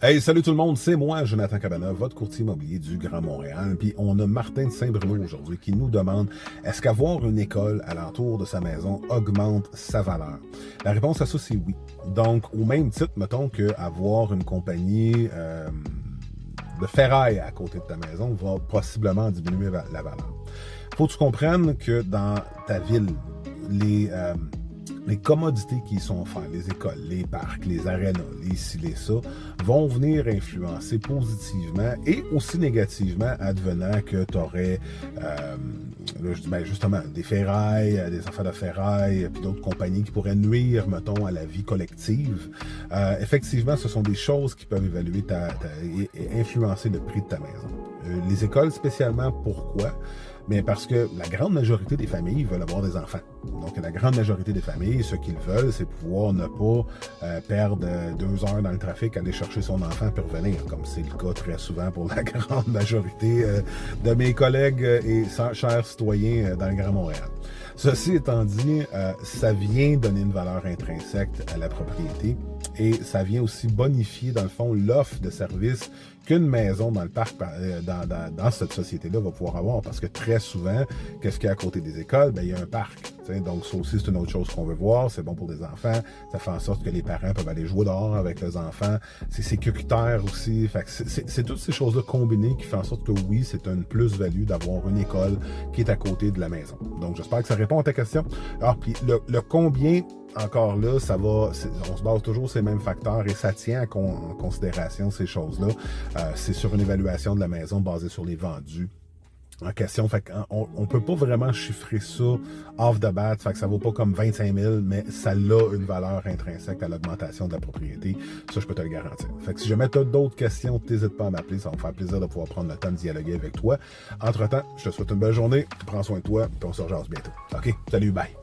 Hey, salut tout le monde, c'est moi, Jonathan Cabana, votre courtier immobilier du Grand Montréal. Puis on a Martin de Saint-Bruno aujourd'hui qui nous demande est-ce qu'avoir une école alentour de sa maison augmente sa valeur? La réponse à ça, c'est oui. Donc, au même titre, mettons qu'avoir une compagnie de ferraille à côté de ta maison va possiblement diminuer la valeur. Faut que tu comprennes que dans ta ville, les commodités qui y sont offertes, les écoles, les parcs, les arénas, les ci, les ça, vont venir influencer positivement et aussi négativement advenant que tu aurais justement des ferrailles, des affaires de ferraille, puis d'autres compagnies qui pourraient nuire, mettons, à la vie collective. Effectivement, ce sont des choses qui peuvent évaluer et influencer le prix de ta maison. Les écoles spécialement, pourquoi? Mais parce que la grande majorité des familles veulent avoir des enfants. Donc, la grande majorité des familles, ce qu'ils veulent, c'est pouvoir ne pas perdre 2 heures dans le trafic, aller chercher son enfant puis revenir, comme c'est le cas très souvent pour la grande majorité de mes collègues et chers citoyens dans le Grand Montréal. Ceci étant dit, ça vient donner une valeur intrinsèque à la propriété et ça vient aussi bonifier, dans le fond, l'offre de services qu'une maison dans le parc, dans cette société-là va pouvoir avoir. Parce que très souvent, qu'est-ce qu'il y a à côté des écoles? Ben, il y a un parc. T'sais. Donc, ça aussi, c'est une autre chose qu'on veut voir. C'est bon pour les enfants. Ça fait en sorte que les parents peuvent aller jouer dehors avec leurs enfants. C'est sécuritaire aussi. Fait que c'est toutes ces choses-là combinées qui font en sorte que oui, c'est une plus-value d'avoir une école qui est à côté de la maison. Donc, j'espère que ça répond à ta question. Alors, puis le combien... Encore là, on se base toujours sur ces mêmes facteurs et ça tient en considération ces choses-là. C'est sur une évaluation de la maison basée sur les vendus en question. Fait qu'on peut pas vraiment chiffrer ça off the bat. Fait que ça vaut pas comme 25 000, mais ça a une valeur intrinsèque à l'augmentation de la propriété. Ça, je peux te le garantir. Fait que si jamais tu as d'autres questions, n'hésite pas à m'appeler. Ça va me faire plaisir de pouvoir prendre le temps de dialoguer avec toi. Entre-temps, je te souhaite une belle journée. Prends soin de toi, puis on se rejoint bientôt. OK? Salut, bye!